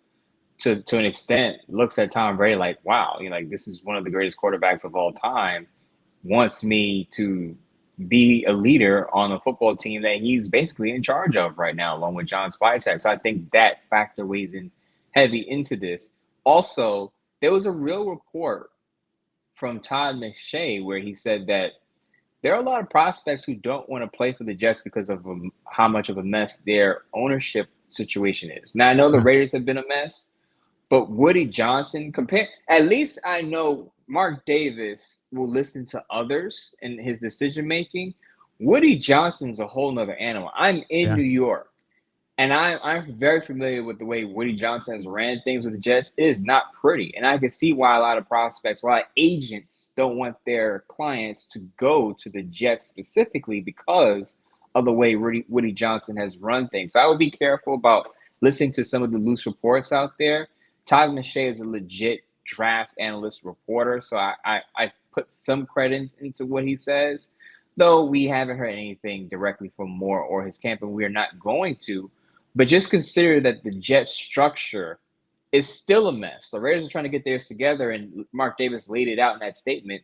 to an extent, looks at Tom Brady like, wow, like this is one of the greatest quarterbacks of all time, wants me to be a leader on a football team that he's basically in charge of right now, along with John Spytek. So I think that factor weighs in heavy into this. Also, there was a real report from Todd McShay where he said that there are a lot of prospects who don't want to play for the Jets because of how much of a mess their ownership situation is. Now, I know the Raiders have been a mess, but Woody Johnson, at least I know Mark Davis will listen to others in his decision making. Woody Johnson's a whole nother animal. I'm in New York, and I'm very familiar with the way Woody Johnson has ran things with the Jets. It is not pretty, and I can see why a lot of prospects, why agents don't want their clients to go to the Jets specifically because of the way Woody Johnson has run things. So I would be careful about listening to some of the loose reports out there. Todd McShay is a legit draft analyst reporter, so I put some credence into what he says, though we haven't heard anything directly from Moore or his camp, and we are not going to. But just consider that the Jet structure is still a mess. The Raiders are trying to get theirs together, and Mark Davis laid it out in that statement.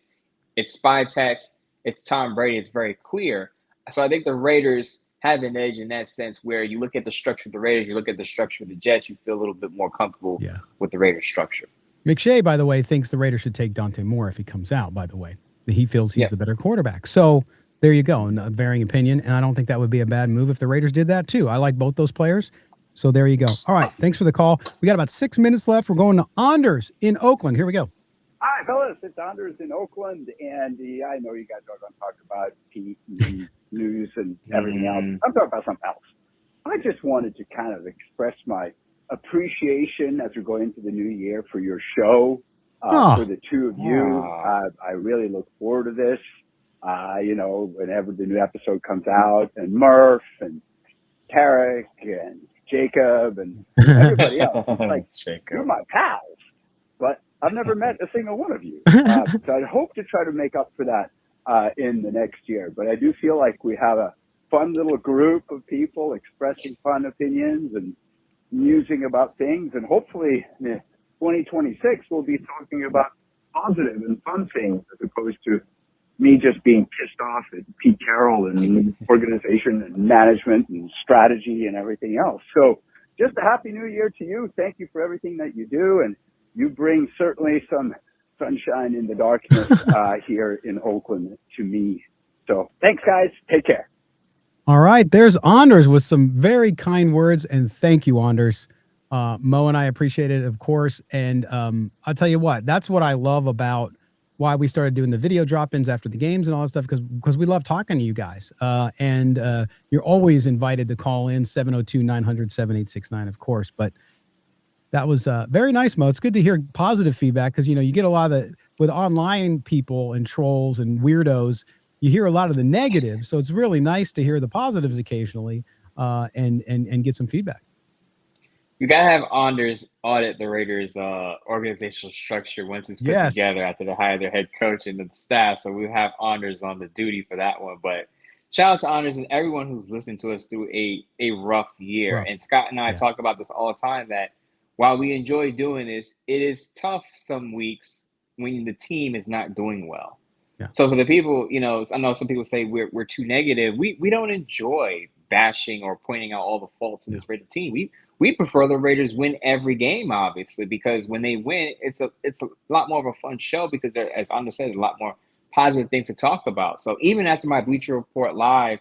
It's Spytek, it's Tom Brady, it's very clear. So I think the Raiders have an edge in that sense, where you look at the structure of the Raiders, you look at the structure of the Jets, you feel a little bit more comfortable with the Raiders structure. McShay, by the way, thinks the Raiders should take Dante Moore if he comes out, by the way. He feels he's the better quarterback. So there you go, a varying opinion, and I don't think that would be a bad move if the Raiders did that too. I like both those players, so there you go. All right, thanks for the call. We got about 6 minutes left. We're going to Anders in Oakland. Here we go. Hi, fellas. It's Anders in Oakland, and I know you guys are going to talk about Pete and news and everything else. I'm talking about something else. I just wanted to kind of express my appreciation as we go into the new year for your show, for the two of you. I really look forward to this. Whenever the new episode comes out, and Murph and Tarek and Jacob and everybody else, you're my pals, but I've never met a single one of you. So I hope to try to make up for that in the next year. But I do feel like we have a fun little group of people expressing fun opinions and musing about things. And hopefully in 2026, we'll be talking about positive and fun things as opposed to me just being pissed off at Pete Carroll and organization and management and strategy and everything else. So just a happy new year to you. Thank you for everything that you do. And you bring certainly some sunshine in the darkness here in Oakland to me. So thanks, guys. Take care. All right. There's Anders with some very kind words. And thank you, Anders. Mo and I appreciate it, of course. And I'll tell you what, that's what I love about why we started doing the video drop-ins after the games and all that stuff, because we love talking to you guys. And you're always invited to call in 702-900-7869, of course. But that was very nice, Mo. It's good to hear positive feedback because, you get a lot of with online people and trolls and weirdos, you hear a lot of the negatives. So it's really nice to hear the positives occasionally and get some feedback. You gotta have Anders audit the Raiders' organizational structure once it's put together after they hire their head coach and the staff. So we have Anders on the duty for that one. But shout out to Honors and everyone who's listened to us through a rough year. Rough. And Scott and I Yeah. talk about this all the time, that while we enjoy doing this, it is tough some weeks when the team is not doing well. Yeah. So for the people, I know some people say we're too negative. We don't enjoy bashing or pointing out all the faults in this Raider team. We prefer the Raiders win every game, obviously, because when they win, it's a lot more of a fun show, because there, as Andre said, a lot more positive things to talk about. So even after my Bleacher Report live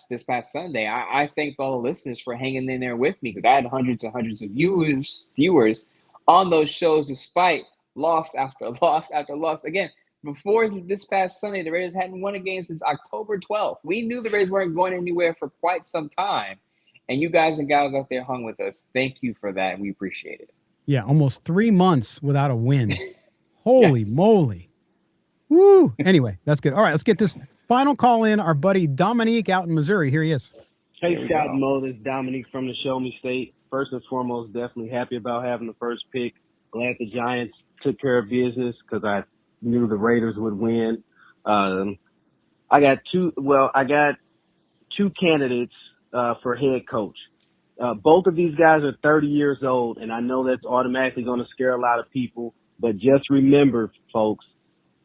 this past Sunday, I thanked all the listeners for hanging in there with me, because I had hundreds and hundreds of viewers on those shows, despite loss after loss after loss. Again, before this past Sunday, the Raiders hadn't won a game since October 12th. We knew the Raiders weren't going anywhere for quite some time. And you guys and gals out there hung with us. Thank you for that. We appreciate it. Yeah, almost 3 months without a win. Holy Yes. moly. Woo. Anyway, that's good. All right, let's get this final call in. Our buddy Dominique out in Missouri. Here he is. Hey, Scott and Mo, this is Dominique from the Show Me State. First and foremost, definitely happy about having the first pick. Glad the Giants took care of business, because I knew the Raiders would win. I got two candidates for head coach. Both of these guys are 30 years old, and I know that's automatically going to scare a lot of people. But just remember, folks,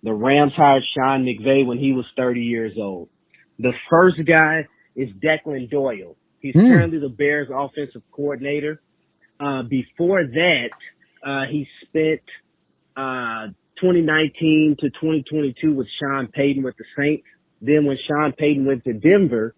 the Rams hired Sean McVay when he was 30 years old. The first guy is Declan Doyle. He's currently the Bears offensive coordinator. Before that, he spent 2019 to 2022 with Sean Payton with the Saints. Then when Sean Payton went to Denver,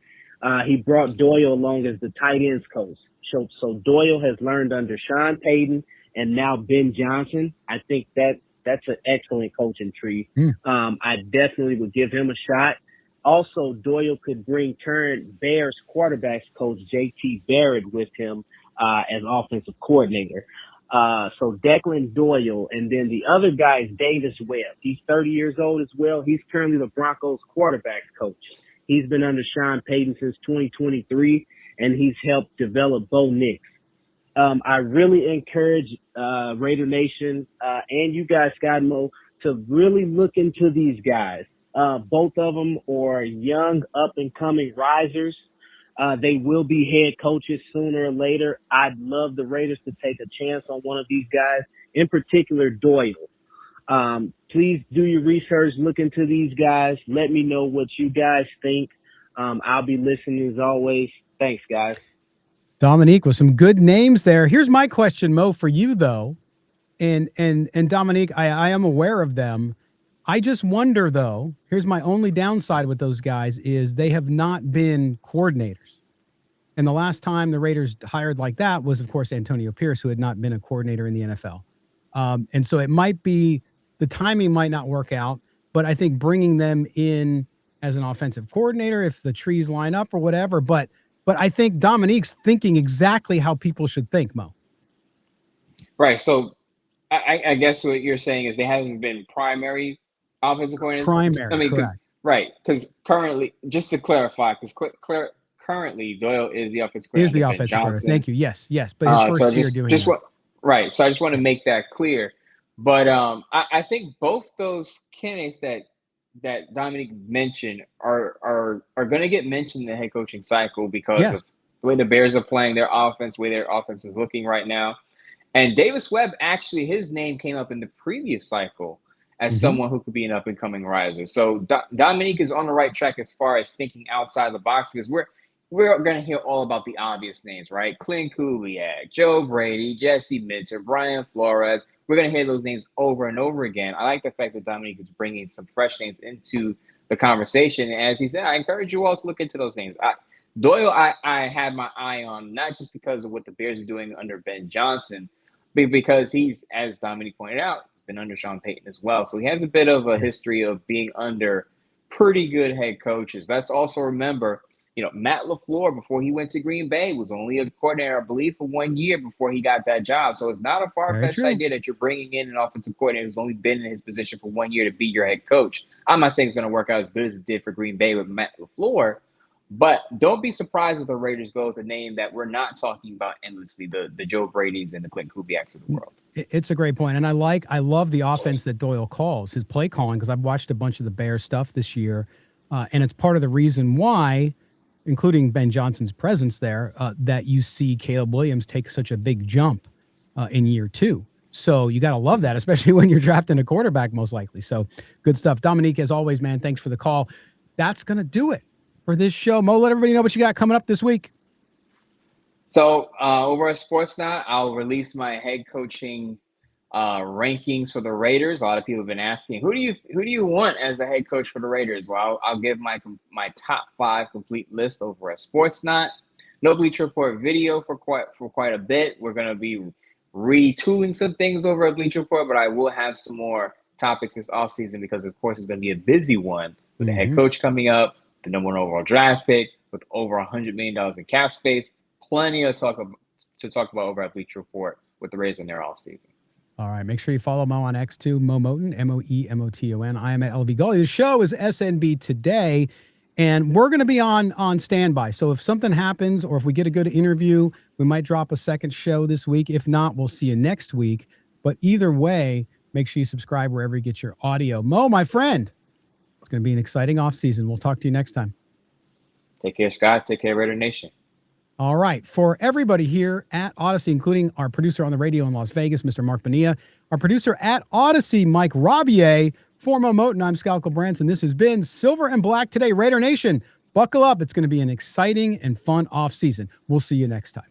he brought Doyle along as the tight ends coach. So Doyle has learned under Sean Payton and now Ben Johnson. I think that's an excellent coaching tree. I definitely would give him a shot. Also, Doyle could bring current Bears quarterbacks coach J.T. Barrett with him as offensive coordinator. So Declan Doyle, and then the other guy is Davis Webb. He's 30 years old as well. He's currently the Broncos quarterbacks coach. He's been under Sean Payton since 2023, and he's helped develop Bo Nix. I really encourage Raider Nation and you guys, Scott and Mo, to really look into these guys. Both of them are young, up-and-coming risers. They will be head coaches sooner or later. I'd love the Raiders to take a chance on one of these guys, in particular Doyle. Please do your research, look into these guys. Let me know what you guys think. I'll be listening as always. Thanks, guys. Dominique with some good names there. Here's my question, Mo, for you though. And Dominique, I am aware of them. I just wonder though, here's my only downside with those guys is they have not been coordinators. And the last time the Raiders hired like that was, of course, Antonio Pierce, who had not been a coordinator in the NFL. And so it might be, the timing might not work out, but I think bringing them in as an offensive coordinator, if the trees line up or whatever, but I think Dominique's thinking exactly how people should think, Mo. Right. So I guess what you're saying is they haven't been primary offensive coordinators. Primary, correct. Right. Because currently, just to clarify, currently Doyle is the offensive coordinator. Is the offensive coordinator. Thank you. Yes. But his first year doing that. Right. So I just want to make that clear. But I think both those candidates that Dominique mentioned are going to get mentioned in the head coaching cycle because of the way the Bears are playing their offense, the way their offense is looking right now. And Davis Webb, actually, his name came up in the previous cycle as someone who could be an up-and-coming riser. So Dominique is on the right track as far as thinking outside the box, because we're going to hear all about the obvious names, right? Clint Kubiak, Joe Brady, Jesse Mitchell, Brian Flores. We're going to hear those names over and over again. I like the fact that Dominique is bringing some fresh names into the conversation. And as he said, I encourage you all to look into those names. Doyle, I had my eye on, not just because of what the Bears are doing under Ben Johnson, but because he's, as Dominique pointed out, he's been under Sean Payton as well. So he has a bit of a history of being under pretty good head coaches. Let's also remember, Matt LaFleur, before he went to Green Bay, was only a coordinator, I believe, for 1 year before he got that job. So it's not a far-fetched idea that you're bringing in an offensive coordinator who's only been in his position for 1 year to be your head coach. I'm not saying it's going to work out as good as it did for Green Bay with Matt LaFleur, but don't be surprised if the Raiders go with a name that we're not talking about endlessly, the Joe Bradys and the Clint Kubiaks of the world. It's a great point. And I love the offense that Doyle calls, his play calling, because I've watched a bunch of the Bears stuff this year. And it's part of the reason why, including Ben Johnson's presence there, that you see Caleb Williams take such a big jump in year 2. So you got to love that, especially when you're drafting a quarterback, most likely. So good stuff. Dominique, as always, man, thanks for the call. That's going to do it for this show. Mo, let everybody know what you got coming up this week. So over at Sportsnet, I'll release my head coaching rankings for the Raiders. A lot of people have been asking, who do you want as a head coach for the Raiders? Well, I'll give my top 5 complete list over at Sportsnet. No Bleacher Report video for quite a bit. We're going to be retooling some things over at Bleacher Report, but I will have some more topics this offseason because, of course, it's going to be a busy one with the head coach coming up, the #1 overall draft pick with over $100 million in cap space. Plenty of talk about over at Bleacher Report with the Raiders in their offseason. All right. Make sure you follow Mo on X too, Mo Moton, MoEMoton. I am at LB Gully. The show is SNB Today, and we're going to be on standby. So if something happens or if we get a good interview, we might drop a second show this week. If not, we'll see you next week. But either way, make sure you subscribe wherever you get your audio. Mo, my friend, it's going to be an exciting offseason. We'll talk to you next time. Take care, Scott. Take care, Raider Nation. All right. For everybody here at Odyssey, including our producer on the radio in Las Vegas, Mr. Mark Bonilla, our producer at Odyssey, Mike Robier, for Mo Moton, I'm Scott Gulbransen. This has been Silver and Black Today. Raider Nation, buckle up. It's going to be an exciting and fun offseason. We'll see you next time.